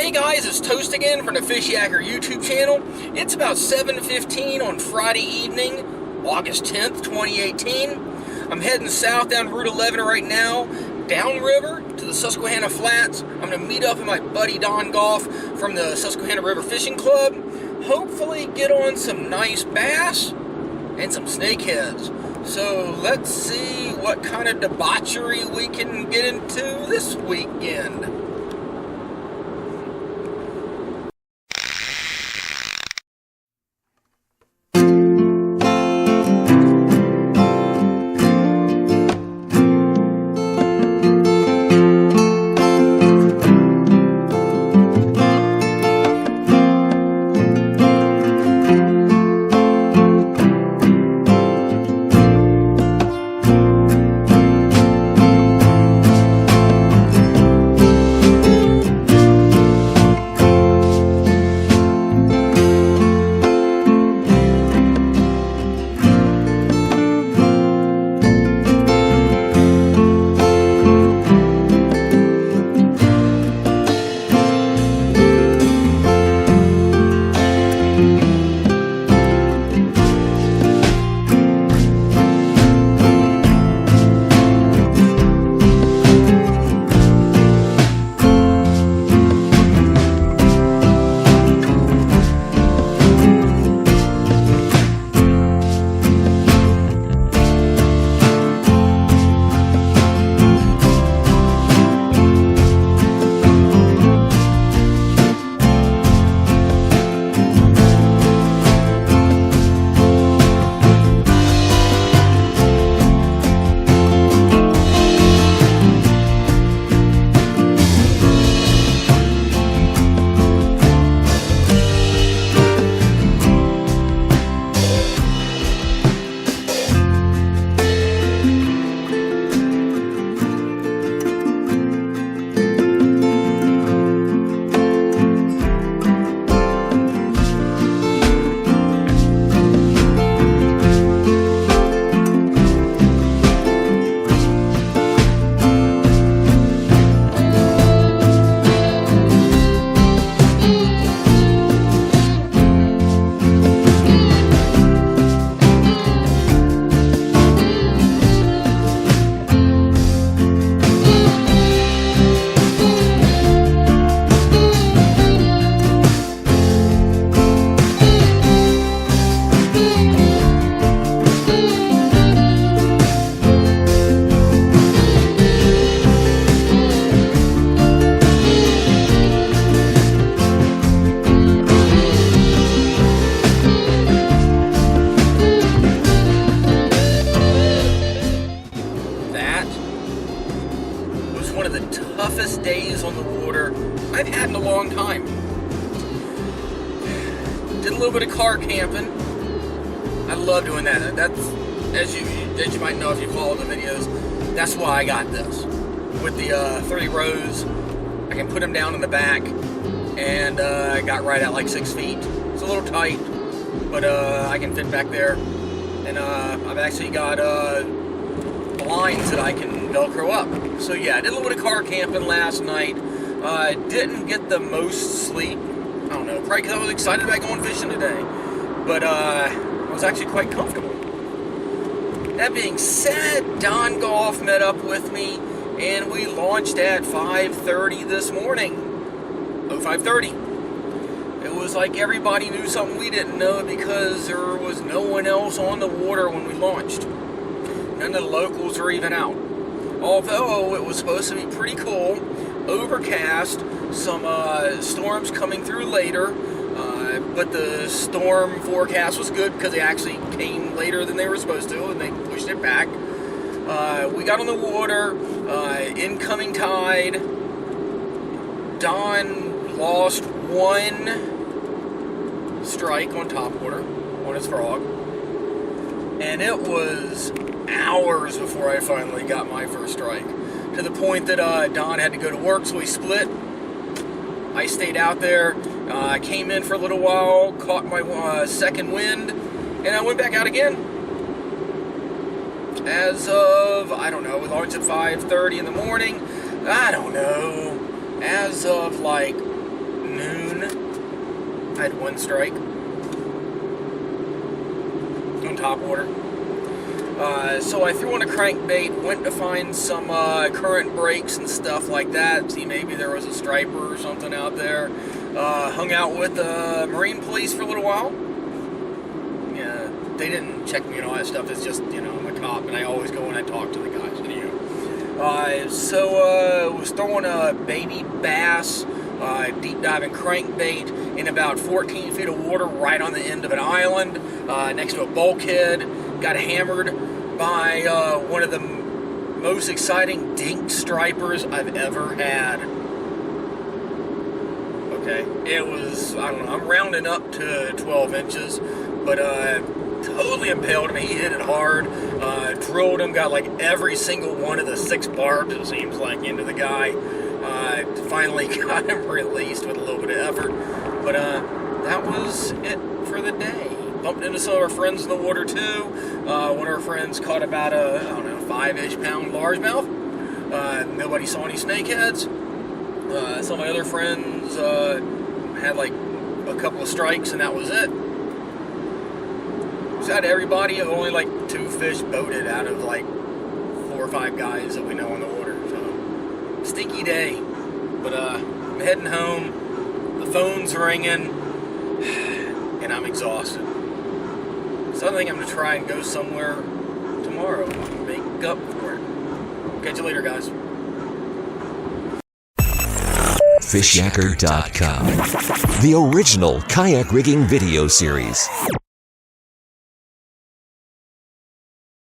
Hey guys, it's Toast again from the Fishyaker YouTube channel. It's about 7:15 on Friday evening, August 10th, 2018. I'm heading south down Route 11 right now, downriver to the Susquehanna Flats. I'm going to meet up with my buddy Don Goff from the Susquehanna River Fishing Club. Hopefully get on some nice bass and some snakeheads. So let's see what kind of debauchery we can get into this weekend. One of the toughest days on the water I've had in a long time. Did a little bit of car camping. I love doing that. That's, as you might know if you follow the videos, that's why I got this. With the 30 rows, I can put them down in the back, and I got right at like 6 feet. It's a little tight, but I can fit back there. And I've actually got blinds that I can Velcro up. So yeah, I did a little bit of car camping last night. Didn't get the most sleep. I don't know, probably because I was excited about going fishing today. But I was actually quite comfortable. That being said, Don Goff met up with me, and we launched at 5:30 this morning. Oh, 5:30. It was like everybody knew something we didn't know because there was no one else on the water when we launched. None of the locals were even out. Although it was supposed to be pretty cool, overcast, some storms coming through later, but the storm forecast was good because they actually came later than they were supposed to, and they pushed it back. We got on the water, incoming tide. Don lost one strike on topwater on his frog, and it was hours before I finally got my first strike, to the point that Don had to go to work, so we split. I stayed out there, came in for a little while, caught my second wind, and I went back out again. As of, I don't know, we launched at 5:30 in the morning, I don't know, as of like I had 1 strike on top water. So I threw on a crankbait, went to find some current breaks and stuff like that, see maybe there was a striper or something out there. Hung out with the Marine Police for a little while. Yeah, they didn't check me and all that stuff. It's just, you know, I'm a cop and I always go and I talk to the guys. So was throwing a baby bass, deep diving crankbait in about 14 feet of water right on the end of an island next to a bulkhead. Got hammered by one of the most exciting dink stripers I've ever had. Okay, it was, I don't know, I'm rounding up to 12 inches, but totally impaled him. He hit it hard, drilled him, got like every single one of the 6 barbs, it seems like, into the guy. Finally got him released with a little bit of effort, but that was it for the day. Bumped into some of our friends in the water too. One of our friends caught about a, I don't know, 5-ish pound largemouth. Nobody saw any snakeheads. Some of my other friends had like a couple of strikes and that was it. So out of everybody, only like 2 fish boated out of like 4 or 5 guys that we know in the water. So stinky day, but I'm heading home. The phone's ringing, and I'm exhausted. So I think I'm gonna try and go somewhere tomorrow and make up for it. Catch you later, guys. Fishyaker.com, the original kayak rigging video series.